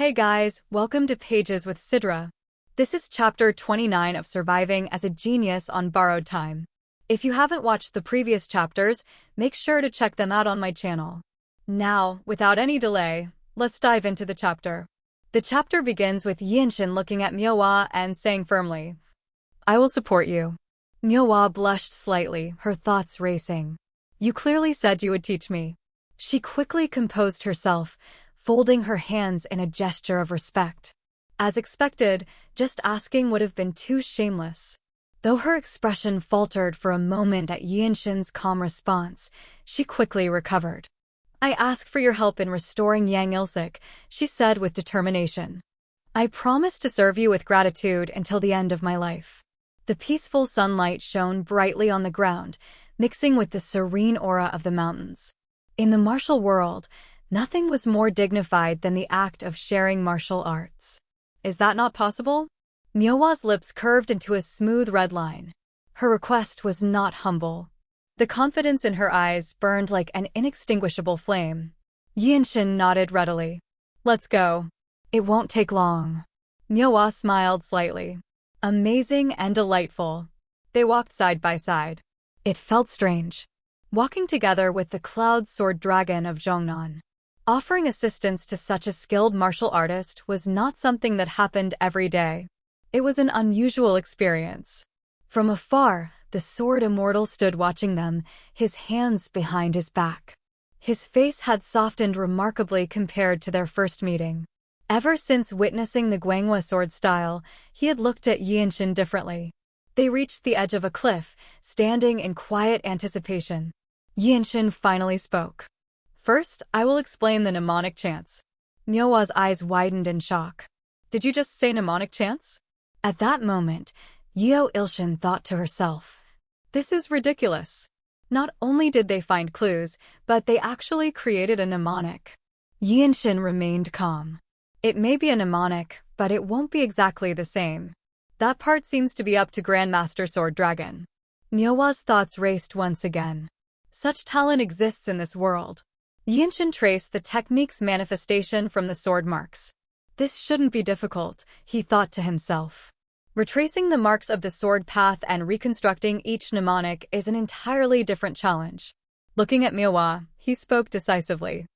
Hey guys, welcome to Pages with Sidra. This is chapter 29 of Surviving as a Genius on Borrowed Time. If you haven't watched the previous chapters, make sure to check them out on my channel. Now, without any delay, let's dive into the chapter. The chapter begins with Yinshin looking at Manhwa and saying firmly, "I will support you." Manhwa blushed slightly, her thoughts racing. "You clearly said you would teach me." She quickly composed herself, folding her hands in a gesture of respect. As expected, just asking would have been too shameless. Though her expression faltered for a moment at Yinshin's calm response, she quickly recovered. "I ask for your help in restoring Yang Ilsik," she said with determination. "I promise to serve you with gratitude until the end of my life." The peaceful sunlight shone brightly on the ground, mixing with the serene aura of the mountains. In the martial world, nothing was more dignified than the act of sharing martial arts. "Is that not possible?" Manhwa's lips curved into a smooth red line. Her request was not humble. The confidence in her eyes burned like an inextinguishable flame. Yinshin nodded readily. "Let's go. It won't take long." Manhwa smiled slightly. Amazing and delightful. They walked side by side. It felt strange, walking together with the cloud sword dragon of Zhongnan. Offering assistance to such a skilled martial artist was not something that happened every day. It was an unusual experience. From afar, the sword immortal stood watching them, his hands behind his back. His face had softened remarkably compared to their first meeting. Ever since witnessing the Guanghua sword style, he had looked at Yinshin differently. They reached the edge of a cliff, standing in quiet anticipation. Yinshin finally spoke. "First, I will explain the mnemonic chants." Manhwa's eyes widened in shock. "Did you just say mnemonic chants?" At that moment, Yeo Ilshin thought to herself, "This is ridiculous." Not only did they find clues, but they actually created a mnemonic. Yinshin remained calm. "It may be a mnemonic, but it won't be exactly the same. That part seems to be up to Grandmaster Sword Dragon." Manhwa's thoughts raced once again. Such talent exists in this world. Yinshin traced the technique's manifestation from the sword marks. This shouldn't be difficult, he thought to himself. Retracing the marks of the sword path and reconstructing each mnemonic is an entirely different challenge. Looking at Manhwa, he spoke decisively.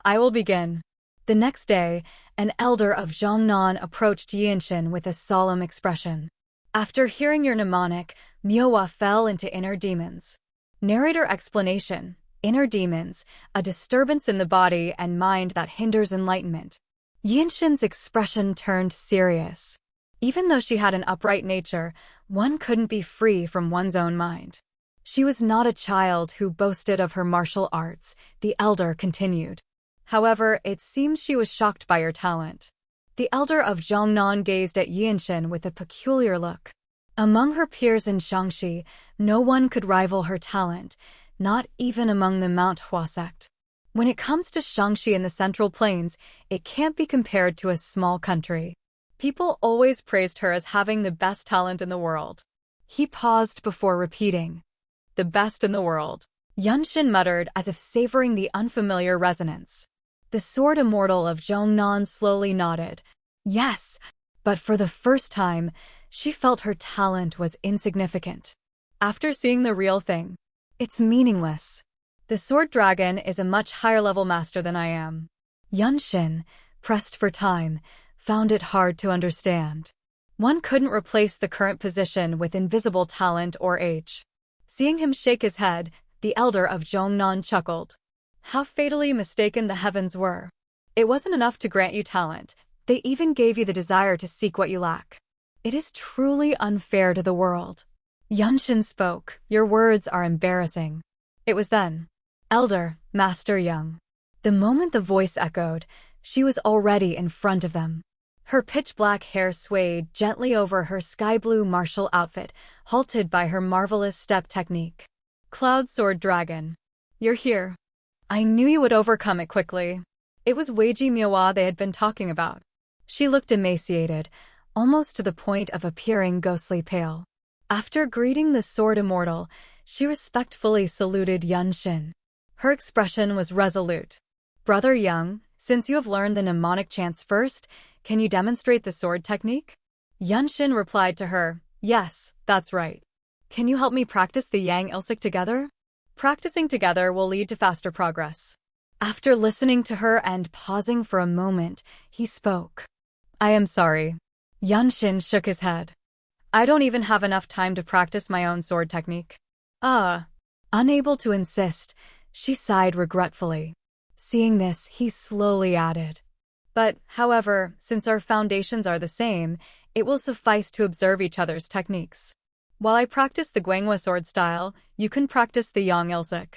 "I will begin." The next day, an elder of Zhongnan approached Yinshin with a solemn expression. "After hearing your mnemonic, Manhwa fell into inner demons." Narrator explanation: inner demons, a disturbance in the body and mind that hinders enlightenment. Yinshin's expression turned serious. Even though she had an upright nature, one couldn't be free from one's own mind. She was not a child who boasted of her martial arts, the elder continued. However, it seems she was shocked by her talent. The elder of Zhongnan gazed at Yinshin with a peculiar look. Among her peers in Shaanxi, no one could rival her talent, not even among the Mount Hua sect. When it comes to Shaanxi in the Central Plains, it can't be compared to a small country. People always praised her as having the best talent in the world. He paused before repeating, "The best in the world." Yinshin muttered as if savoring the unfamiliar resonance. The sword immortal of Zhongnan slowly nodded. Yes, but for the first time, she felt her talent was insignificant. After seeing the real thing, it's meaningless. The sword dragon is a much higher-level master than I am. Yinshin, pressed for time, found it hard to understand. One couldn't replace the current position with invisible talent or age. Seeing him shake his head, the elder of Zhongnan chuckled. How fatally mistaken the heavens were. It wasn't enough to grant you talent, they even gave you the desire to seek what you lack. It is truly unfair to the world. Yinshin spoke, "Your words are embarrassing." It was then. "Elder, Master Young." The moment the voice echoed, she was already in front of them. Her pitch-black hair swayed gently over her sky-blue martial outfit, halted by her marvelous step technique. "Cloud Sword Dragon. You're here. I knew you would overcome it quickly." It was Weiji Manhwa they had been talking about. She looked emaciated, almost to the point of appearing ghostly pale. After greeting the sword immortal, she respectfully saluted Yinshin. Her expression was resolute. "Brother Young, Since you have learned the mnemonic chants first, can you demonstrate the sword technique? Yunshin replied to her, yes, that's right. Can you help me practice the Yang Ilsik together? Practicing together will lead to faster progress. After listening to her and pausing for a moment, he spoke. I am sorry. Yunshin shook his head. I don't even have enough time to practice my own sword technique. Unable to insist, she sighed regretfully. Seeing this, he slowly added. But, however, since our foundations are the same, it will suffice to observe each other's techniques. While I practice the Guanghua sword style, you can practice the Yang Ilsik.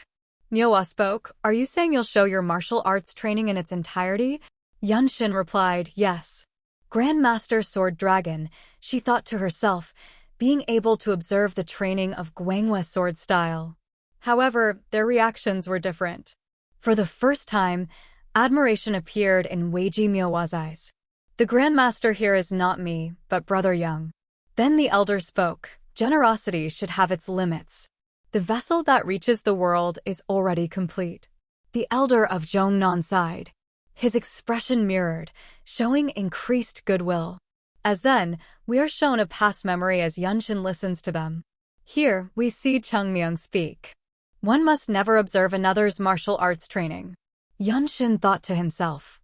Manhwa spoke, are you saying you'll show your martial arts training in its entirety? Yunshin replied, yes. Grandmaster Sword Dragon, she thought to herself, being able to observe the training of Guanghua sword style. However, their reactions were different. For the first time, admiration appeared in Weiji Manhwa's eyes. The Grandmaster here is not me, but Brother Young. Then the elder spoke, generosity should have its limits. The vessel that reaches the world is already complete. The elder of Zhongnan sighed. His expression mirrored, showing increased goodwill. As then, we are shown a past memory as Yunshin listens to them. Here, we see Chungmyung speak. One must never observe another's martial arts training. Yunshin thought to himself.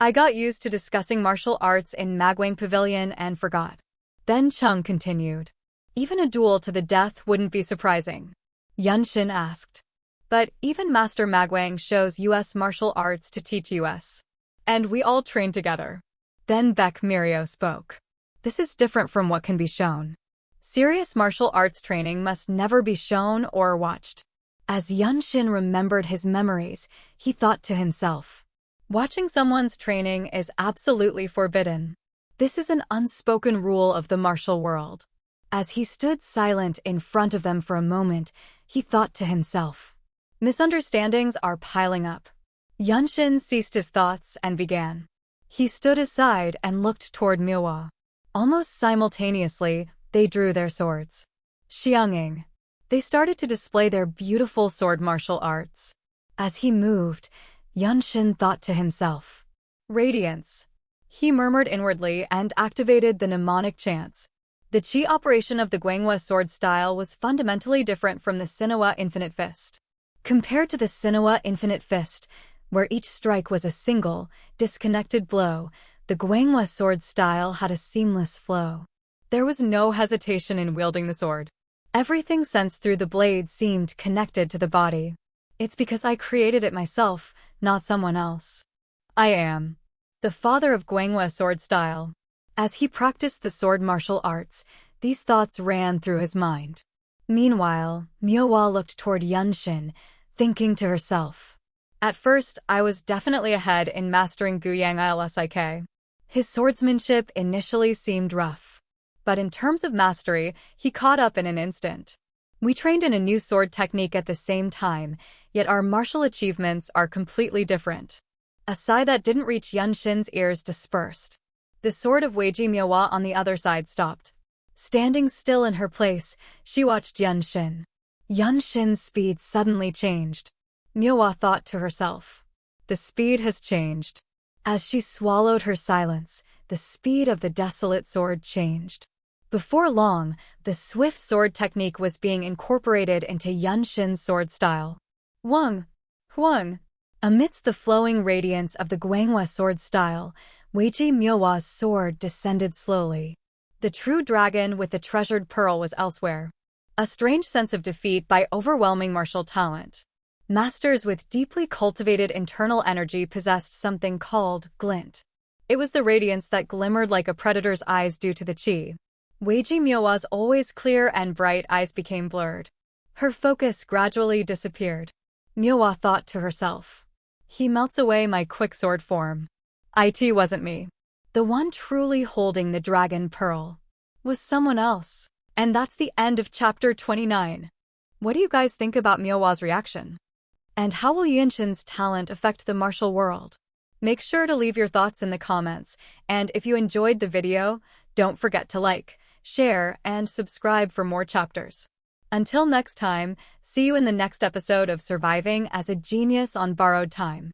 I got used to discussing martial arts in Magwang Pavilion and forgot. Then Chung continued. Even a duel to the death wouldn't be surprising. Yunshin asked. But even Master Magwang shows U.S. martial arts to teach U.S. And we all train together. Then Beck Mirio spoke. This is different from what can be shown. Serious martial arts training must never be shown or watched. As Yunshin remembered his memories, he thought to himself. Watching someone's training is absolutely forbidden. This is an unspoken rule of the martial world. As he stood silent in front of them for a moment, he thought to himself. Misunderstandings are piling up. Yunshin ceased his thoughts and began. He stood aside and looked toward Manhwa. Almost simultaneously, they drew their swords. Xianging. They started to display their beautiful sword martial arts. As he moved, Yunshin thought to himself. Radiance. He murmured inwardly and activated the mnemonic chants. The chi operation of the Guanghua sword style was fundamentally different from the Sinnoh Infinite Fist. Compared to the Sinnoh Infinite Fist, where each strike was a single, disconnected blow, the Guanghua sword style had a seamless flow. There was no hesitation in wielding the sword. Everything sensed through the blade seemed connected to the body. It's because I created it myself, not someone else. I am the father of Guanghua sword style. As he practiced the sword martial arts, these thoughts ran through his mind. Meanwhile, Manhwa looked toward Yunshin, thinking to herself. At first, I was definitely ahead in mastering Guyang Ilsik. His swordsmanship initially seemed rough. But in terms of mastery, he caught up in an instant. We trained in a new sword technique at the same time, yet our martial achievements are completely different. A sigh that didn't reach Yunshin's ears dispersed. The sword of Weiji Manhwa on the other side stopped. Standing still in her place, she watched Yunshin. Yunshin's speed suddenly changed. Manhwa thought to herself. The speed has changed. As she swallowed her silence, the speed of the desolate sword changed. Before long, the swift sword technique was being incorporated into Yunshin's sword style. Huang! Huang! Amidst the flowing radiance of the Guanghua sword style, Weiji Manhwa's sword descended slowly. The true dragon with the treasured pearl was elsewhere. A strange sense of defeat by overwhelming martial talent. Masters with deeply cultivated internal energy possessed something called glint. It was the radiance that glimmered like a predator's eyes due to the chi. Weiji Manhwa's always clear and bright eyes became blurred. Her focus gradually disappeared. Manhwa thought to herself. He melts away my quicksword form. It wasn't me. The one truly holding the dragon pearl was someone else. And that's the end of chapter 29. What do you guys think about Manhwa's reaction? And how will Yunshin's talent affect the martial world? Make sure to leave your thoughts in the comments, and if you enjoyed the video, don't forget to like, share, and subscribe for more chapters. Until next time, see you in the next episode of Surviving as a Genius on Borrowed Time.